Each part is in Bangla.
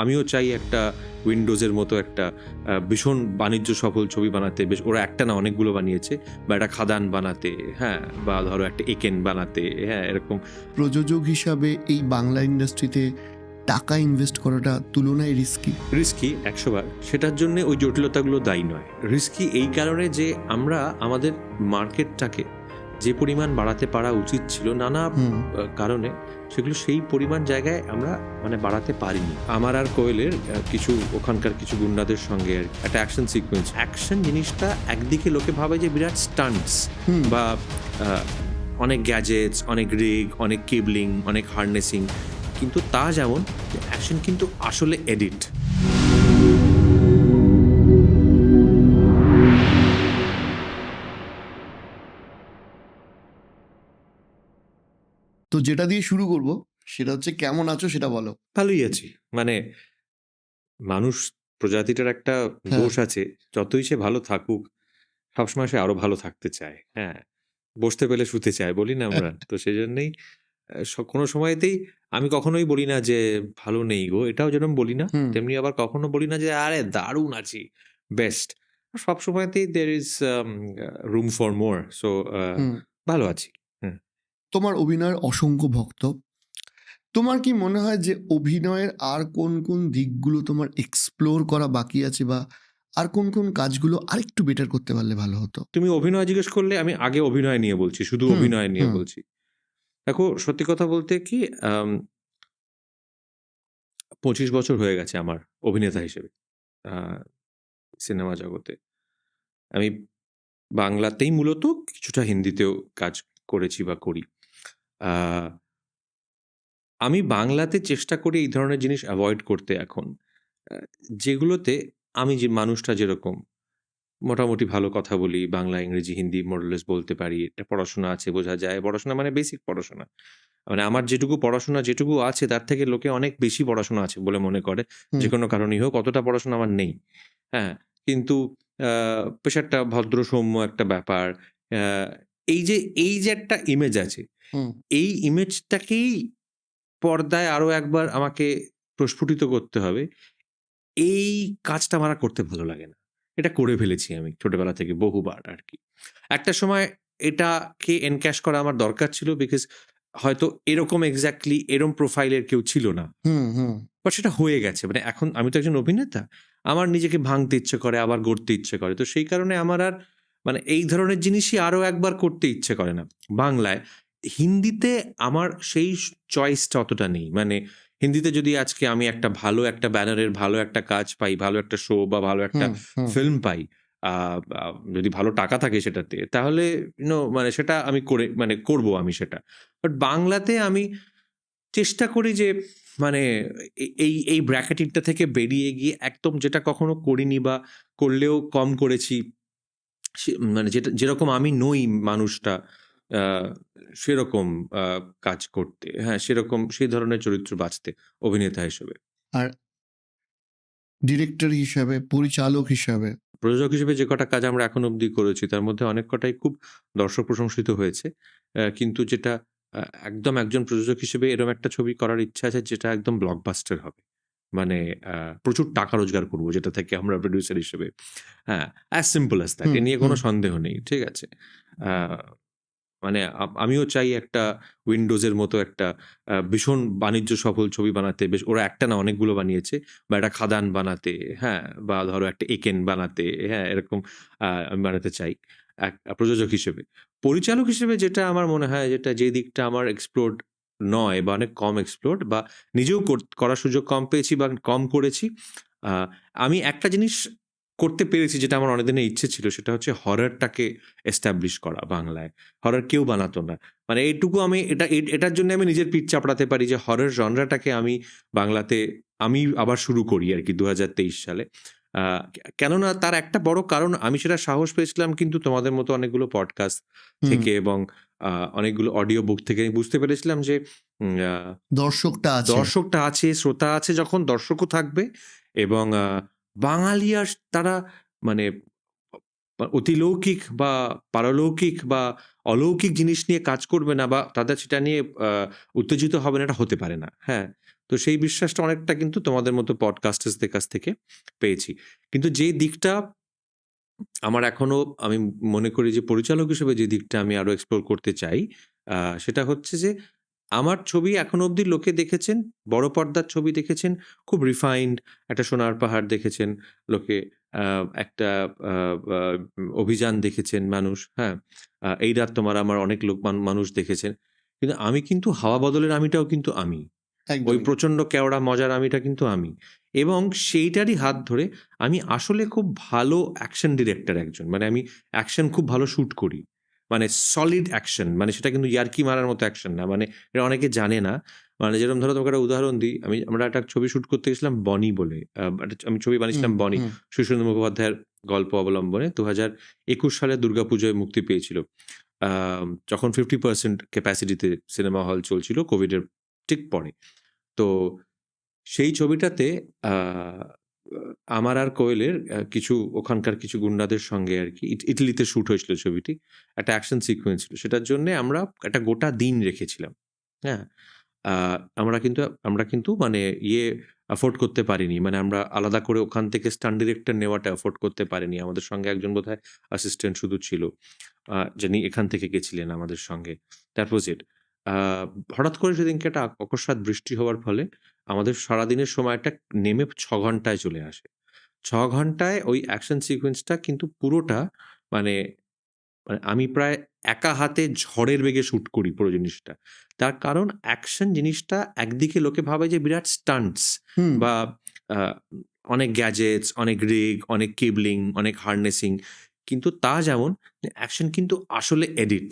আমিও চাই একটা উইন্ডোজের মতো একটা ভীষণ বাণিজ্য সফল ছবি বানাতে, বেশ ওরা একটা না অনেকগুলো বানিয়েছে, বা একটা খাদান বানাতে, হ্যাঁ, বা ধরো একটা একেন বানাতে, হ্যাঁ, এরকম। প্রযোজক হিসাবে এই বাংলা ইন্ডাস্ট্রিতে টাকা ইনভেস্ট করাটা তুলনায় রিস্কি। 100 বার। সেটার জন্য ওই জটিলতাগুলো দায়ী নয়। রিস্কি এই কারণে যে আমরা আমাদের মার্কেটটাকে যে পরিমাণ বাড়াতে পারা উচিত ছিল নানা কারণে, সেগুলো সেই পরিমাণ জায়গায় আমরা বাড়াতে পারিনি। আমার আর কোয়েলের কিছু ওখানকার কিছু গুন্ডাদের সঙ্গে একটা অ্যাকশন সিকোয়েন্স, অ্যাকশন জিনিসটা একদিকে লোকে ভাবে যে বিরাট স্টান্টস বা অনেক গ্যাজেটস, অনেক রিগ, অনেক কেবলিং, অনেক হার্নেসিং, কিন্তু তা যেমন অ্যাকশন কিন্তু আসলে এডিট। তো যেটা দিয়ে শুরু করব সেটা হচ্ছে, কেমন আছো সেটা বলো। ভালোই আছি। মানুষ প্রজাতিটার একটা দোষ আছে, যতই সে ভালো থাকুক সবসময় সে আরো ভালো থাকতে চায়। হ্যাঁ, বসতে পেলে শুতে চায় বলি না আমরা। তো সেই জন্যই কোনো সময়তেই আমি কখনোই বলি না যে ভালো নেই গো, এটাও যেরকম বলি না, তেমনি আবার কখনো বলি না যে আরে দারুণ আছি, বেস্ট। সব সময়তেই there is room for more. So ভালো আছি। তোমার অভিনয়ের অসংখ্য ভক্ত। তোমার কি মনে হয় যে অভিনয়ের আর কোন কোন দিকগুলো তোমার এক্সপ্লোর করা বাকি আছে, বা আর কোন কোন কাজগুলো আরেকটু বেটার করতে পারলে ভালো হতো? তুমি অভিনয় জিজ্ঞেস করলে আমি আগে অভিনয় নিয়ে বলছি, শুধু অভিনয় নিয়ে বলছি। দেখো, সত্যি কথা বলতে কি, 25 বছর হয়ে গেছে আমার অভিনেতা হিসেবে সিনেমা জগতে। আমি বাংলাতেই মূলত, কিছুটা হিন্দিতেও কাজ করেছি বা করি। আমি বাংলাতে চেষ্টা করি এই ধরনের জিনিস অ্যাভয়েড করতে এখন, যেগুলোতে আমি যে মানুষটা যেরকম মোটামুটি ভালো কথা বলি, বাংলা, ইংরেজি, হিন্দি মোরলেস বলতে পারি, একটা পড়াশোনা আছে বোঝা যায়, পড়াশোনা বেসিক পড়াশোনা, আমার যেটুকু পড়াশোনা যেটুকু আছে তার থেকে লোকে অনেক বেশি পড়াশোনা আছে বলে মনে করে, যে কোনো কারণেই হোক। অতটা পড়াশোনা আমার নেই, হ্যাঁ, কিন্তু বেশ একটা ভদ্র সৌম্য একটা ব্যাপার। এই যে একটা ইমেজ আছে, এই ইমেজটাকেই পর্দায় আরো একবার আমাকে প্রস্ফুটিত করতে হবে। এই কাজটা আমার আর করতে ভালো লাগে না। এটা করে ফেলেছি আমি ছোটবেলা থেকে বহুবার আরকি। একটা সময় এটাকে এনক্যাশ করা আমার দরকার ছিল, বিকজ হয়তো এরকম এক্সাক্টলি এরকম প্রোফাইলের কেউ ছিল না। বাট সেটা হয়ে গেছে। এখন আমি তো একজন অভিনেতা। আমার নিজেকে ভাঙতে ইচ্ছে করে, আবার গড়তে ইচ্ছে করে। তো সেই কারণে আমার আর এই ধরনের জিনিসই আরো একবার করতে ইচ্ছে করে না বাংলায়। হিন্দিতে আমার সেই চয়েসটা অতটা নেই। হিন্দিতে যদি আজকে আমি একটা ভালো একটা ব্যানারের ভালো একটা কাজ পাই, ভালো একটা শো বা ভালো একটা ফিল্ম পাই, আ আ যদি ভালো টাকা থাকে সেটাতে, তাহলে সেটা আমি করব আমি সেটা। বাট বাংলাতে আমি চেষ্টা করি যে মানে এই ব্র্যাকেটিংটা থেকে বেরিয়ে গিয়ে একদম যেটা কখনো করিনি বা করলেও কম করেছি, যেরকম আমি নই মানুষটা, আ সেরকম কাজ করতে। হ্যাঁ, সেই ধরনের চরিত্র বাছতে অভিনেতা হিসেবে। আর ডিরেক্টর হিসাবে, পরিচালক হিসাবে? প্রযোজক হিসেবে যে কটা কাজ আমরা এখন অব্দি করেছি তার মধ্যে অনেক কটাই খুব দর্শক প্রশংসিত হয়েছে। কিন্তু যেটা একদম একজন প্রযোজক হিসেবে এরকম একটা ছবি করার ইচ্ছা আছে যেটা একদম ব্লকবাস্টার হবে। মানে প্রচুর টাকা রোজগার করব যেটা থেকে আমরা প্রোডিউসার হিসেবে। হ্যাঁ, অ্যাজ সিম্পল অ্যাজ দ্যাট। এ নিয়ে কোনো সন্দেহ নেই। ঠিক আছে? আ আমিও চাই একটা উইন্ডোজের মতো একটা ভীষণ বাণিজ্য সফল ছবি বানাতে, বেশ ওরা একটা না অনেকগুলো বানিয়েছে, বা একটা খাদান বানাতে, হ্যাঁ, বা ধরো একটা একেন বানাতে, হ্যাঁ, এরকম আমি বানাতে চাই এক প্রযোজক হিসেবে। পরিচালক হিসেবে যেটা আমার মনে হয়, যে দিকটা আমার এক্সপ্লোরড নয় বা অনেক কম এক্সপ্লোরড, বা নিজেও করার সুযোগ কম পেয়েছি বা কম করেছি। আ আমি একটা জিনিস করতে পেরেছি যেটা আমার অনেকদিনের ইচ্ছে ছিল, সেটা হচ্ছে হররটাকে এস্টাবলিশ করা বাংলায়। হরর কেউ বানাতো না। এইটুকু আমি এটার জন্য আমি নিজের পিঠ চাপড়াতে পারি যে হরর জনরাটাকে আমি বাংলাতে আবার শুরু করি আরকি ২০২৩ সালে। আ কেননা তার একটা বড় কারণ, আমি সেটা সাহস পেয়েছিলাম কিন্তু তোমাদের মতো অনেকগুলো পডকাস্ট থেকে এবং অনেকগুলো অডিও বুক থেকে আমি বুঝতে পেরেছিলাম যে দর্শকটা আছে, শ্রোতা আছে, যখন দর্শকও থাকবে এবং বাঙালি আর তারা মানে অতিলৌকিক বা পারলৌকিক বা অলৌকিক জিনিস নিয়ে কাজ করবে না বা তাদের সেটা নিয়ে উত্তেজিত হবে না, এটা হতে পারে না। হ্যাঁ? তো সেই বিশ্বাসটা অনেকটা কিন্তু তোমাদের মতো পডকাস্টার্সদের কাছ থেকে পেয়েছি। কিন্তু যে দিকটা আমার এখনো আমি মনে করি যে পরিচালক হিসেবে যে দিকটা আমি আরো এক্সপ্লোর করতে চাই, সেটা হচ্ছে যে আমার ছবি এখনো অবধি লোকে দেখেছেন, বড় পর্দার ছবি দেখেছেন, খুব রিফাইন্ড একটা সোনার পাহাড় দেখেছেন লোকে, একটা আ আ অভিযান দেখেছেন মানুষ, হ্যাঁ? এই রাত তোমার আমার অনেক লোক মানুষ দেখেছেন। কিন্তু আমি কিন্তু হাওয়া বদলের আমিটাও কিন্তু আমি। ওই একদমই। প্রচণ্ড কেওড়া মজার আমিটা কিন্তু আমি। এবং সেইটারই হাত ধরে আমি আসলে খুব ভালো অ্যাকশন ডিরেক্টর একজন। মানে আমি অ্যাকশন খুব ভালো শ্যুট করি। মানে সলিড অ্যাকশন, মানে সেটা কিন্তু ইয়ার্কি মারার মতো অ্যাকশন না। মানে এটা অনেকে জানে না। মানে যেরকম ধরো তোমাকে একটা উদাহরণ দিই। আমরা একটা ছবি শ্যুট করতে গেছিলাম 'বনি' বলে। আমি ছবি হুম, বানিয়েছিলাম 'বনি'। হুম। সুশীলচন্দ্র মুখোপাধ্যায়ের গল্প অবলম্বনে ২০২১ সালে দুর্গাপুজোয় মুক্তি পেয়েছিল। যখন 50% ক্যাপাসিটিতে সিনেমা হল চলছিল কোভিডের ঠিক পরে। তো সেই ছবিটাতে আ আমার আর কোয়েলের কিছু ওখানকার কিছু গুন্ডাদের সঙ্গে আরকি ইটালিতে শুট হয়েছিল ছবিটি। একটা অ্যাকশন সিকোয়েন্স ছিল। সেটার জন্যে আমরা একটা গোটা দিন রেখেছিলাম। হ্যাঁ? আ আমরা কিন্তু মানে এফোর্ড করতে পারিনি। মানে আমরা আলাদা করে ওখান থেকে স্টান্ট ডিরেক্টর নেওয়াটা এফোর্ড করতে পারিনি। আমাদের সঙ্গে একজন বোধহয় অ্যাসিস্ট্যান্ট শুধু ছিল। যিনি এখান থেকে গেছিলেন আমাদের সঙ্গে। দ্যাট ওয়াজ ইট। আ হঠাৎ করে সেদিনকে একটা অকস্মাৎ বৃষ্টি হওয়ার ফলে আমাদের সারাদিনের সময়টা নেমে ৬ ঘন্টায় চলে আসে। ৬ ঘন্টায় ওই অ্যাকশন সিকোয়েন্সটা কিন্তু পুরোটা মানে মানে আমি প্রায় একা হাতে ঝড়ের বেগে শুট করি পুরো জিনিসটা। তার কারণ অ্যাকশন জিনিসটা একদিকে লোকে ভাবে যে বিরাট স্টান্টস হুম। বা আ অনেক গ্যাজেটস, অনেক রিগ, অনেক কেবলিং, অনেক হার্নেসিং। কিন্তু তা যেমন অ্যাকশন কিন্তু আসলে এডিট।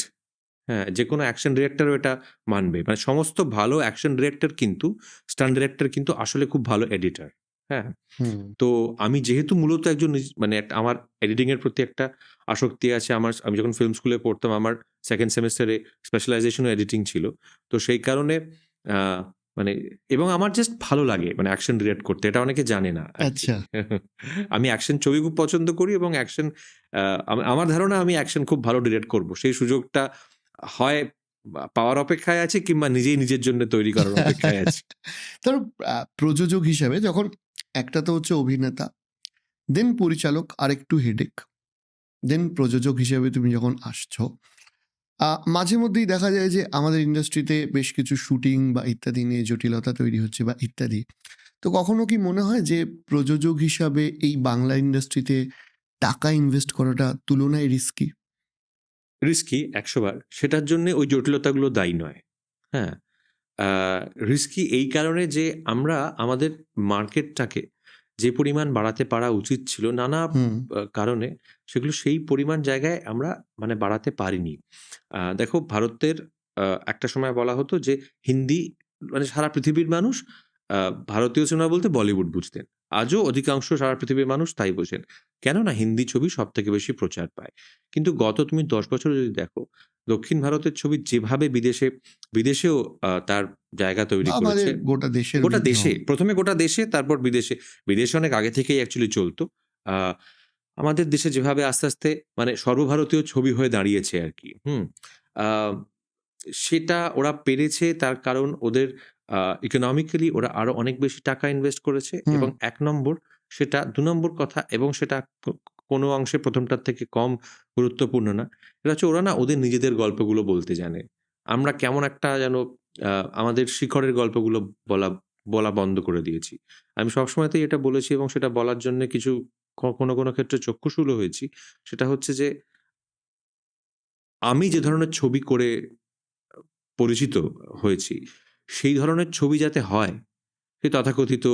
হ্যাঁ, যেকোনো অ্যাকশন ডিরেক্টরও এটা মানবে। মানে সমস্ত ভালো অ্যাকশন ডিরেক্টর কিন্তু স্টান্ট ডিরেক্টর কিন্তু আসলে খুব ভালো এডিটর। হ্যাঁ? হুম। তো আমি যেহেতু মূলত একজন মানে একটা আমার এডিটিং এর প্রতি একটা আসক্তি আছে। আমি যখন ফিল্ম স্কুলে পড়তাম আমার 2nd সেমেস্টারে স্পেশালাইজেশনও এডিটিং ছিল। তো সেই কারণে আ মানে এবং আমার জাস্ট ভালো লাগে মানে অ্যাকশন ডিরেক্ট করতে। এটা অনেকে জানে না আরকি। আচ্ছা। আমি অ্যাকশন ছবি খুব পছন্দ করি এবং অ্যাকশন আ আমার ধারণা আমি অ্যাকশন খুব ভালো ডিরেক্ট করব। সেই সুযোগটা হয় পাওয়ার অপেক্ষায় আছি কিংবা নিজেই নিজের জন্য তৈরি করার অপেক্ষায় আছি। ধরো প্রযোজক হিসাবে যখন একটা তো হচ্ছে অভিনেতা, দেন পরিচালক আরেকটু হেডেক, দেন প্রযোজক হিসেবে তুমি যখন আসছো, মাঝে মধ্যেই দেখা যায় যে আমাদের ইন্ডাস্ট্রিতে বেশ কিছু শুটিং বা ইত্যাদি নিয়ে জটিলতা তৈরি হচ্ছে বা ইত্যাদি। তো কখনো কি মনে হয় যে প্রযোজক হিসাবে এই বাংলা ইন্ডাস্ট্রিতে টাকা ইনভেস্ট করাটা তুলনায় রিস্কি? রিস্কি ১০০ বার। সেটার জন্যে ওই জটিলতাগুলো দায়ী নয়। হ্যাঁ? আ রিস্কি এই কারণে যে আমরা আমাদের মার্কেটটাকে যে পরিমাণ বাড়াতে পারা উচিত ছিল নানা হুম, কারণে সেগুলো সেই পরিমাণ জায়গায় আমরা মানে বাড়াতে পারিনি। দেখো ভারতের একটা সময় বলা হতো যে হিন্দি মানে সারা পৃথিবীর মানুষ আ ভারতীয় সিনেমা বলতে বলিউড বুঝতেন। আজও অধিকাংশ সারা পৃথিবীর মানুষ তাই বোঝেন। কেননা হিন্দি ছবি সবথেকে বেশি প্রচার পায়। কিন্তু গত তুমি ১০ বছরে যদি দেখো, দক্ষিণ ভারতের ছবি যেভাবে বিদেশেও তার জায়গা বা তৈরি আমাদের করেছে। গোটা দেশের গোটা দেশে, মাধ্যমে। ১ম এ গোটা দেশে তারপর বিদেশে। বিদেশে অনেক আগে থেকেই অ্যাকচুয়ালি চলত। আ আমাদের দেশে যেভাবে আস্তে, আস্তে মানে সর্বভারতীয় ছবি হয়ে দাঁড়িয়েছে আরকি। হুম? আ সেটা ওরা পেরেছে তার কারণ ওদের ইকোনমিক্যালি ওরা আরো অনেক বেশি টাকা ইনভেস্ট করেছে হুম, এবং ১ নম্বর সেটা ২ নম্বর কথা এবং সেটা কোনো অংশে ১ম টার থেকে কম গুরুত্বপূর্ণ না। এটা হচ্ছে ওরা না ওদের নিজেদের গল্পগুলো বলতে জানে। আমরা কেমন একটা যেন আ আমাদের শিখরের গল্পগুলো বলা বলা বন্ধ করে দিয়েছি। আমি সবসময়তেই এটা বলেছি এবং সেটা বলার জন্যে কিছু কোনো ক্ষেত্রে চক্ষুশূলও হয়েছি। সেটা হচ্ছে যে আমি যে ধরনের ছবি করে পরিচিত হয়েছি, সেই ধরনের ছবি যাতে হয়, সেই তথাকথিত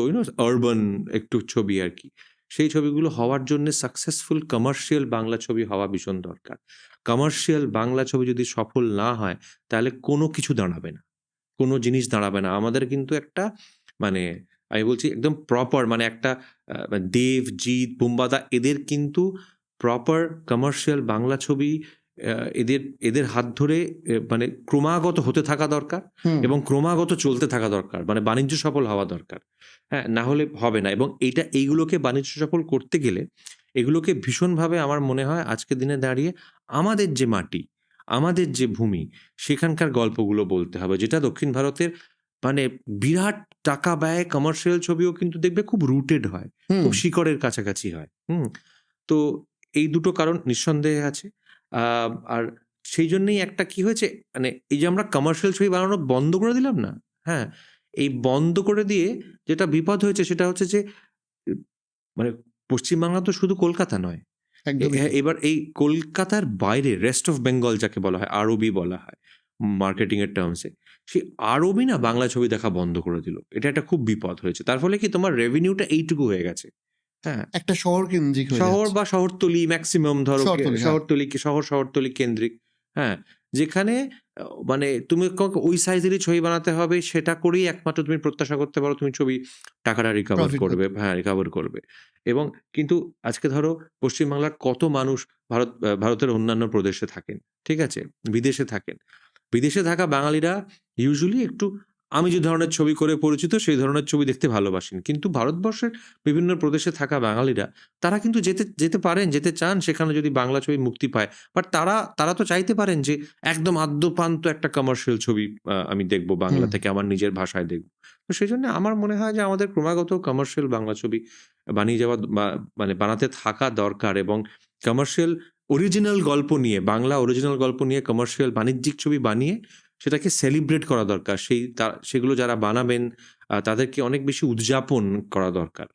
আরবান একটু ছবি আরকি। সেই ছবিগুলো হওয়ার জন্যে সাকসেসফুল কমার্শিয়াল বাংলা ছবি হওয়া ভীষণ দরকার। কমার্শিয়াল বাংলা ছবি যদি সফল না হয়, তাহলে কোনো কিছু দাঁড়াবে না। কোনো জিনিস দাঁড়াবে না। আমাদের কিন্তু একটা মানে আমি বলছি একদম প্রপার মানে একটা দেব, জিৎ, বুম্বাদা এদের কিন্তু প্রপার কমার্শিয়াল বাংলা ছবি আ এদের এদের হাত ধরে মানে ক্রমাগত হতে থাকা দরকার হুম। এবং ক্রমাগত চলতে থাকা দরকার। মানে বাণিজ্য সফল হওয়া দরকার। হ্যাঁ? না হলে হবে না এবং এইগুলোকে বাণিজ্য সফল করতে গেলে এগুলোকে ভীষণভাবে আমার মনে হয় আজকের দিনে দাঁড়িয়ে আমাদের যে মাটি, আমাদের যে ভূমি সেখানকার গল্পগুলো বলতে হবে। যেটা দক্ষিণ ভারতের মানে বিরাট টাকা ব্যয় কমার্শিয়াল ছবিও কিন্তু দেখবে খুব রুটেড হয়, হুম খুব শিকড়ের কাছাকাছি হয়। তো এই দুটো কারণ নিঃসন্দেহে আছে। আর সেই জন্যই একটা কি হয়েছে, মানে এই যে আমরা কমার্শিয়াল ছবি বানানো বন্ধ করে দিলাম না, হ্যাঁ, এই বন্ধ করে দিয়ে যেটা বিপদ হয়েছে সেটা হচ্ছে যে উম, মানে পশ্চিমবাংলা তো শুধু কলকাতা নয়, একদমই তাই। এবার এই কলকাতার বাইরে রেস্ট অফ বেঙ্গল যাকে বলা হয়, আরবি বলা হয় মার্কেটিং এর টার্মসে, সেই আরবি না বাংলা ছবি দেখা বন্ধ করে দিল। এটা একটা খুব বিপদ হয়েছে। তার ফলে কি তোমার রেভিনিউটা এইটুকু হয়ে গেছে। হ্যাঁ, একটা শহর কেন্দ্রিক হয়ে শহর যাচ্ছে। বা শহরতলি ম্যাক্সিমাম ধরো শহরতলি, হ্যাঁ। শহরতলি কেন্দ্রিক। হ্যাঁ, যেখানে মানে তুমি ওই সাইজেরই ছবি বানাতে হবে, সেটা করেই একমাত্র তুমি প্রত্যাশা করতে পারো তুমি ছবি টাকাটা রিকভার প্রফিট করবে, করতে। হ্যাঁ রিকভার করবে। এবং কিন্তু আজকে ধরো পশ্চিমবাংলার কত মানুষ ভারতের অন্যান্য প্রদেশে থাকেন, ঠিক আছে, বিদেশে থাকেন। বিদেশে থাকা বাঙালিরা ইউজুয়ালি একটু আমি যে ধরনের ছবি করে পরিচিত সেই ধরনের ছবি দেখতে ভালোবাসেন, কিন্তু ভারতবর্ষের বিভিন্ন প্রদেশে থাকা বাঙালিরা তারা কিন্তু যেতে যেতে পারেন, যেতে চান সেখানে যদি বাংলা ছবি মুক্তি পায়। বাট তারা তারা তো চাইতে পারেন যে একদম আদ্যোপান্ত একটা কমার্শিয়াল ছবি আমি দেখব বাংলা হুম। থেকে, আমার নিজের ভাষায় দেখব। তো সেজন্য আমার মনে হয় যে আমাদের ক্রমাগত কমার্শিয়াল বাংলা ছবি বানিয়ে যাওয়া মানে বানাতে থাকা দরকার, এবং কমার্শিয়াল অরিজিনাল গল্প নিয়ে, বাংলা অরিজিনাল গল্প নিয়ে কমার্শিয়াল বাণিজ্যিক ছবি বানিয়ে সেটাকে সেলিব্রেট করা দরকার। সেগুলো যারা বানাবেন তাদেরকে অনেক বেশি উদযাপন করা দরকার।